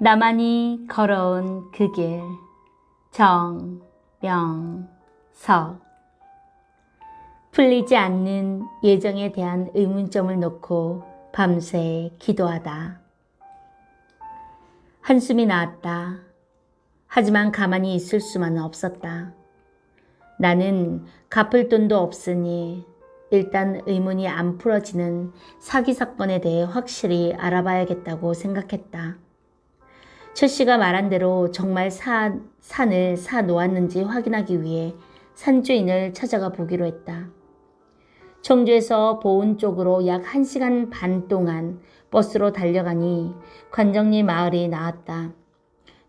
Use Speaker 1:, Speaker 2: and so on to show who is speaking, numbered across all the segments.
Speaker 1: 나만이 걸어온 그 길. 정명석. 풀리지 않는 예정에 대한 의문점을 놓고 밤새 기도하다. 한숨이 나왔다. 하지만 가만히 있을 수만은 없었다. 나는 갚을 돈도 없으니 일단 의문이 안 풀어지는 사기 사건에 대해 확실히 알아봐야겠다고 생각했다. 최 씨가 말한 대로 정말 산을 사 놓았는지 확인하기 위해 산주인을 찾아가 보기로 했다. 청주에서 보은 쪽으로 약 1시간 반 동안 버스로 달려가니 관정리 마을이 나왔다.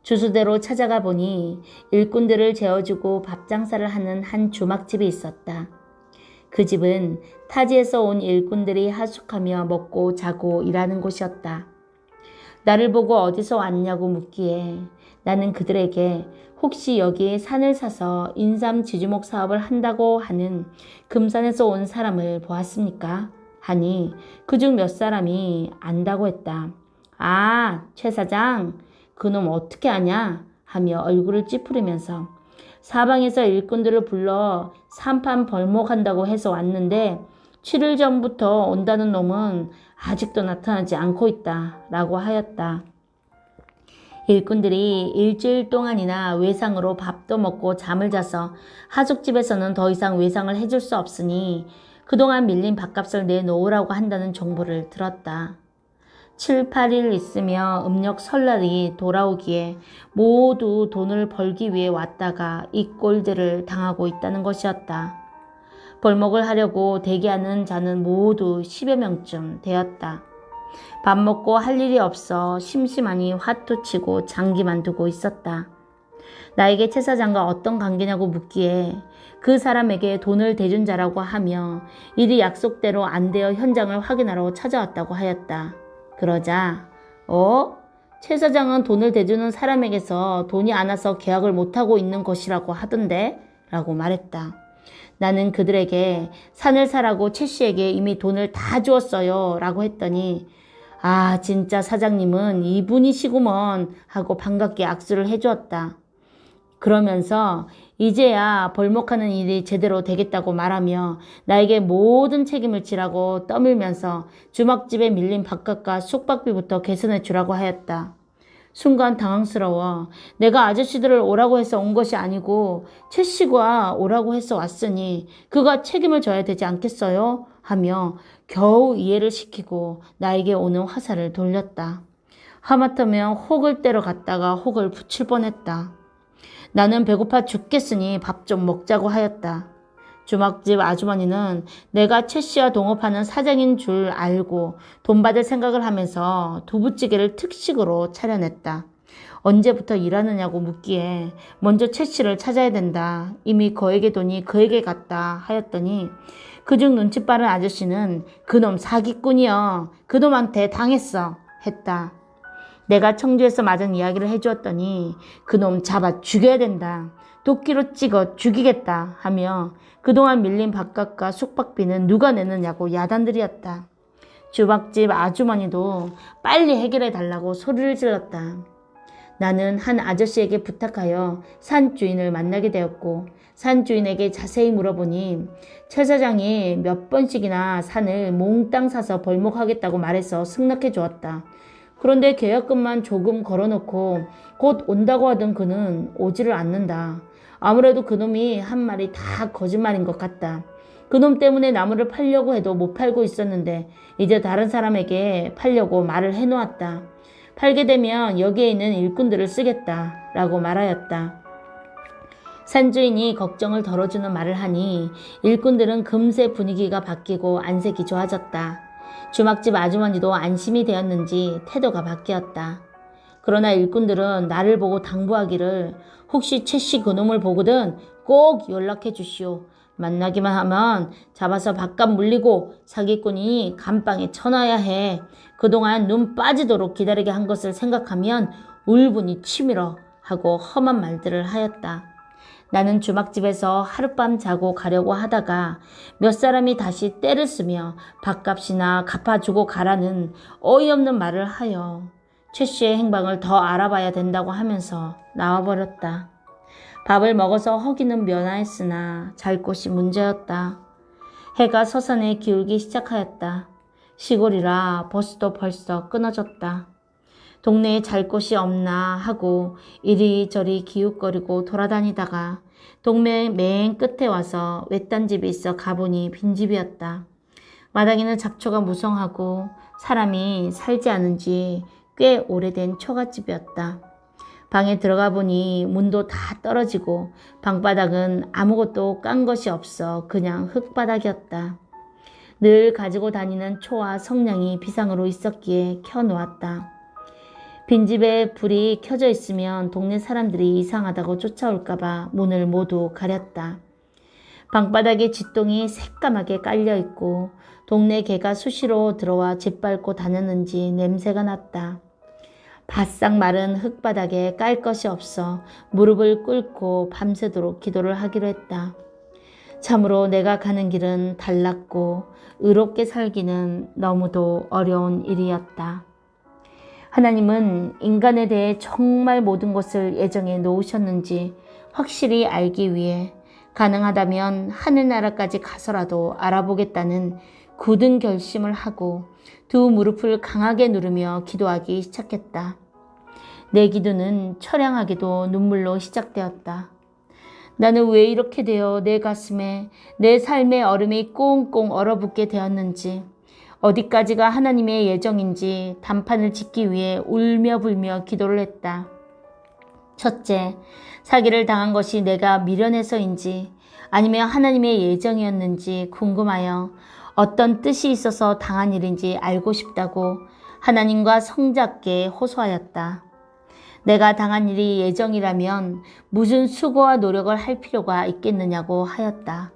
Speaker 1: 주소대로 찾아가 보니 일꾼들을 재워주고 밥 장사를 하는 한 주막집이 있었다. 그 집은 타지에서 온 일꾼들이 하숙하며 먹고 자고 일하는 곳이었다. 나를 보고 어디서 왔냐고 묻기에 나는 그들에게 혹시 여기에 산을 사서 인삼 지주목 사업을 한다고 하는 금산에서 온 사람을 보았습니까? 하니 그중 몇 사람이 안다고 했다. 아, 최 사장, 그놈 어떻게 아냐? 하며 얼굴을 찌푸리면서 사방에서 일꾼들을 불러 산판 벌목한다고 해서 왔는데 7일 전부터 온다는 놈은 아직도 나타나지 않고 있다 라고 하였다. 일꾼들이 일주일 동안이나 외상으로 밥도 먹고 잠을 자서 하숙집에서는 더 이상 외상을 해줄 수 없으니 그동안 밀린 밥값을 내놓으라고 한다는 정보를 들었다. 7, 8일 있으며 음력 설날이 돌아오기에 모두 돈을 벌기 위해 왔다가 이 꼴들을 당하고 있다는 것이었다. 벌목을 하려고 대기하는 자는 모두 10여 명쯤 되었다. 밥 먹고 할 일이 없어 심심하니 화투치고 장기만 두고 있었다. 나에게 최 사장과 어떤 관계냐고 묻기에 그 사람에게 돈을 대준 자라고 하며 일이 약속대로 안 되어 현장을 확인하러 찾아왔다고 하였다. 그러자 최 사장은 돈을 대주는 사람에게서 돈이 안 와서 계약을 못하고 있는 것이라고 하던데? 라고 말했다. 나는 그들에게 산을 사라고 최 씨에게 이미 돈을 다 주었어요 라고 했더니 아 진짜 사장님은 이분이시구먼 하고 반갑게 악수를 해주었다. 그러면서 이제야 벌목하는 일이 제대로 되겠다고 말하며 나에게 모든 책임을 지라고 떠밀면서 주막집에 밀린 밥값과 숙박비부터 계산해 주라고 하였다. 순간 당황스러워 내가 아저씨들을 오라고 해서 온 것이 아니고 최 씨가 오라고 해서 왔으니 그가 책임을 져야 되지 않겠어요? 하며 겨우 이해를 시키고 나에게 오는 화살을 돌렸다. 하마터면 혹을 때려 갔다가 혹을 붙일 뻔했다. 나는 배고파 죽겠으니 밥 좀 먹자고 하였다. 주막집 아주머니는 내가 최 씨와 동업하는 사장인 줄 알고 돈 받을 생각을 하면서 두부찌개를 특식으로 차려냈다. 언제부터 일하느냐고 묻기에 먼저 최 씨를 찾아야 된다. 이미 그에게 돈이 그에게 갔다 하였더니 그중 눈치 빠른 아저씨는 그놈 사기꾼이여. 그놈한테 당했어 했다. 내가 청주에서 맞은 이야기를 해주었더니 그놈 잡아 죽여야 된다. 도끼로 찍어 죽이겠다 하며 그동안 밀린 밥값과 숙박비는 누가 내느냐고 야단들이었다. 주막집 아주머니도 빨리 해결해 달라고 소리를 질렀다. 나는 한 아저씨에게 부탁하여 산 주인을 만나게 되었고 산 주인에게 자세히 물어보니 최 사장이 몇 번씩이나 산을 몽땅 사서 벌목하겠다고 말해서 승낙해 주었다. 그런데 계약금만 조금 걸어놓고 곧 온다고 하던 그는 오지를 않는다. 아무래도 그놈이 한 말이 다 거짓말인 것 같다. 그놈 때문에 나무를 팔려고 해도 못 팔고 있었는데 이제 다른 사람에게 팔려고 말을 해놓았다. 팔게 되면 여기에 있는 일꾼들을 쓰겠다 라고 말하였다. 산주인이 걱정을 덜어주는 말을 하니 일꾼들은 금세 분위기가 바뀌고 안색이 좋아졌다. 주막집 아주머니도 안심이 되었는지 태도가 바뀌었다. 그러나 일꾼들은 나를 보고 당부하기를 혹시 최 씨 그놈을 보거든 꼭 연락해 주시오. 만나기만 하면 잡아서 밥값 물리고 사기꾼이 감방에 쳐놔야 해. 그동안 눈 빠지도록 기다리게 한 것을 생각하면 울분이 치밀어 하고 험한 말들을 하였다. 나는 주막집에서 하룻밤 자고 가려고 하다가 몇 사람이 다시 떼를 쓰며 밥값이나 갚아주고 가라는 어이없는 말을 하여 최 씨의 행방을 더 알아봐야 된다고 하면서 나와버렸다. 밥을 먹어서 허기는 면하였으나 잘 곳이 문제였다. 해가 서산에 기울기 시작하였다. 시골이라 버스도 벌써 끊어졌다. 동네에 잘 곳이 없나 하고 이리저리 기웃거리고 돌아다니다가 동네 맨 끝에 와서 외딴 집이 있어 가보니 빈집이었다. 마당에는 잡초가 무성하고 사람이 살지 않은 지 꽤 오래된 처갓집이었다. 방에 들어가 보니 문도 다 떨어지고 방바닥은 아무것도 깐 것이 없어 그냥 흙바닥이었다. 늘 가지고 다니는 초와 성냥이 비상으로 있었기에 켜놓았다. 빈집에 불이 켜져 있으면 동네 사람들이 이상하다고 쫓아올까봐 문을 모두 가렸다. 방바닥에 쥐똥이 새까맣게 깔려있고 동네 개가 수시로 들어와 짓밟고 다녔는지 냄새가 났다. 바싹 마른 흙바닥에 깔 것이 없어 무릎을 꿇고 밤새도록 기도를 하기로 했다. 참으로 내가 가는 길은 달랐고 의롭게 살기는 너무도 어려운 일이었다. 하나님은 인간에 대해 정말 모든 것을 예정해 놓으셨는지 확실히 알기 위해 가능하다면 하늘나라까지 가서라도 알아보겠다는 굳은 결심을 하고 두 무릎을 강하게 누르며 기도하기 시작했다. 내 기도는 처량하게도 눈물로 시작되었다. 나는 왜 이렇게 되어 내 가슴에 내 삶의 얼음이 꽁꽁 얼어붙게 되었는지, 어디까지가 하나님의 예정인지 단판을 짓기 위해 울며 불며 기도를 했다. 첫째, 사기를 당한 것이 내가 미련해서인지 아니면 하나님의 예정이었는지 궁금하여 어떤 뜻이 있어서 당한 일인지 알고 싶다고 하나님과 성자께 호소하였다. 내가 당한 일이 예정이라면 무슨 수고와 노력을 할 필요가 있겠느냐고 하였다.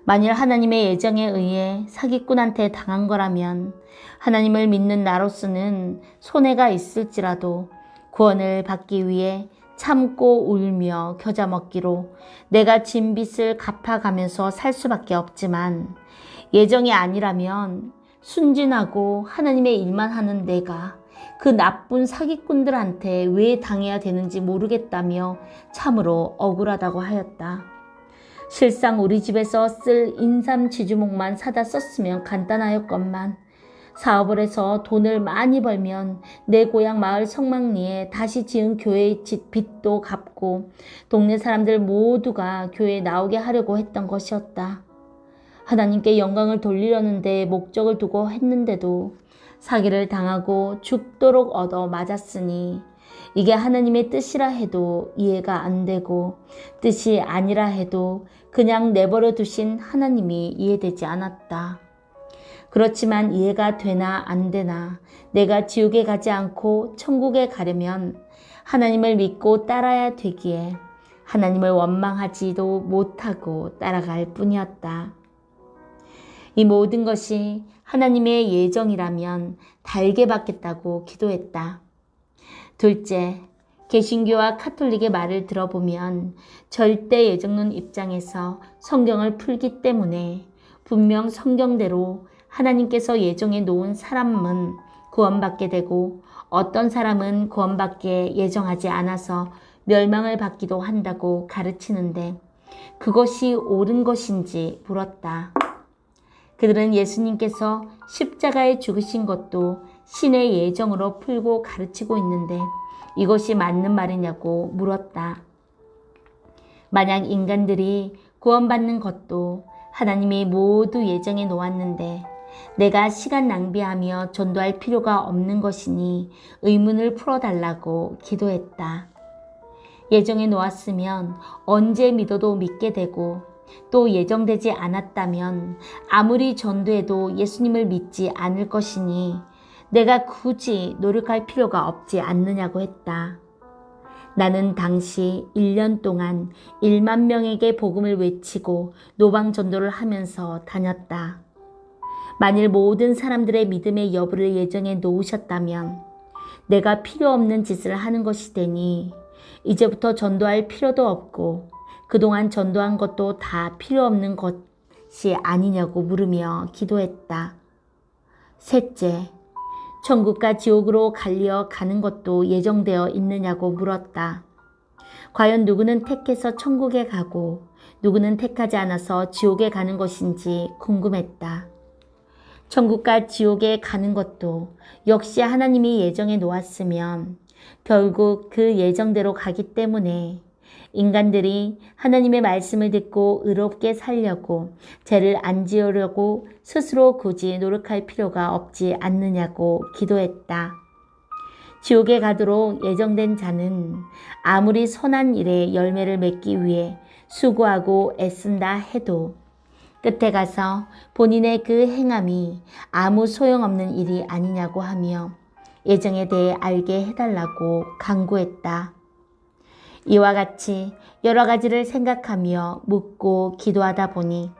Speaker 1: 만일 하나님의 예정에 의해 사기꾼한테 당한 거라면 하나님을 믿는 나로서는 손해가 있을지라도 구원을 받기 위해 참고 울며 겨자 먹기로 내가 진 빚을 갚아가면서 살 수밖에 없지만, 예정이 아니라면 순진하고 하나님의 일만 하는 내가 그 나쁜 사기꾼들한테 왜 당해야 되는지 모르겠다며 참으로 억울하다고 하였다. 실상 우리 집에서 쓸 인삼 지주목만 사다 썼으면 간단하였건만, 사업을 해서 돈을 많이 벌면 내 고향 마을 성막리에 다시 지은 교회의 빚도 갚고 동네 사람들 모두가 교회에 나오게 하려고 했던 것이었다. 하나님께 영광을 돌리려는데 목적을 두고 했는데도 사기를 당하고 죽도록 얻어 맞았으니 이게 하나님의 뜻이라 해도 이해가 안 되고 뜻이 아니라 해도 그냥 내버려 두신 하나님이 이해되지 않았다. 그렇지만 이해가 되나 안 되나 내가 지옥에 가지 않고 천국에 가려면 하나님을 믿고 따라야 되기에 하나님을 원망하지도 못하고 따라갈 뿐이었다. 이 모든 것이 하나님의 예정이라면 달게 받겠다고 기도했다. 둘째, 개신교와 카톨릭의 말을 들어보면 절대 예정론 입장에서 성경을 풀기 때문에 분명 성경대로 하나님께서 예정해 놓은 사람은 구원받게 되고 어떤 사람은 구원받게 예정하지 않아서 멸망을 받기도 한다고 가르치는데 그것이 옳은 것인지 물었다. 그들은 예수님께서 십자가에 죽으신 것도 신의 예정으로 풀고 가르치고 있는데 이것이 맞는 말이냐고 물었다. 만약 인간들이 구원받는 것도 하나님이 모두 예정해 놓았는데 내가 시간 낭비하며 전도할 필요가 없는 것이니 의문을 풀어달라고 기도했다. 예정해 놓았으면 언제 믿어도 믿게 되고 또 예정되지 않았다면 아무리 전도해도 예수님을 믿지 않을 것이니 내가 굳이 노력할 필요가 없지 않느냐고 했다. 나는 당시 1년 동안 1만 명에게 복음을 외치고 노방 전도를 하면서 다녔다. 만일 모든 사람들의 믿음의 여부를 예정해 놓으셨다면 내가 필요 없는 짓을 하는 것이 되니 이제부터 전도할 필요도 없고 그동안 전도한 것도 다 필요 없는 것이 아니냐고 물으며 기도했다. 셋째, 천국과 지옥으로 갈려 가는 것도 예정되어 있느냐고 물었다. 과연 누구는 택해서 천국에 가고 누구는 택하지 않아서 지옥에 가는 것인지 궁금했다. 천국과 지옥에 가는 것도 역시 하나님이 예정해 놓았으면 결국 그 예정대로 가기 때문에 인간들이 하나님의 말씀을 듣고 의롭게 살려고 죄를 안 지으려고 스스로 굳이 노력할 필요가 없지 않느냐고 기도했다. 지옥에 가도록 예정된 자는 아무리 선한 일에 열매를 맺기 위해 수고하고 애쓴다 해도 끝에 가서 본인의 그 행함이 아무 소용없는 일이 아니냐고 하며 예정에 대해 알게 해달라고 간구했다. 이와 같이 여러 가지를 생각하며 묻고 기도하다 보니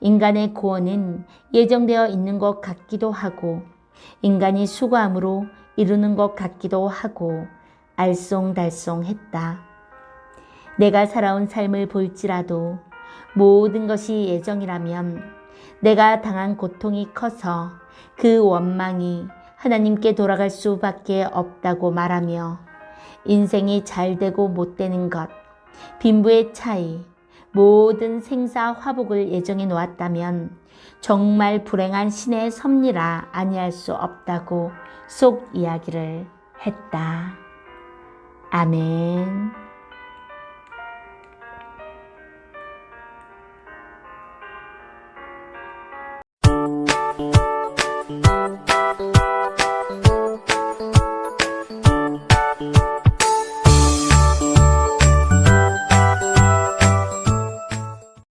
Speaker 1: 인간의 구원은 예정되어 있는 것 같기도 하고 인간이 수고함으로 이루는 것 같기도 하고 알쏭달쏭했다. 내가 살아온 삶을 볼지라도 모든 것이 예정이라면 내가 당한 고통이 커서 그 원망이 하나님께 돌아갈 수밖에 없다고 말하며 인생이 잘 되고 못 되는 것, 빈부의 차이, 모든 생사화복을 예정해 놓았다면 정말 불행한 신의 섭리라 아니할 수 없다고 속 이야기를 했다. 아멘.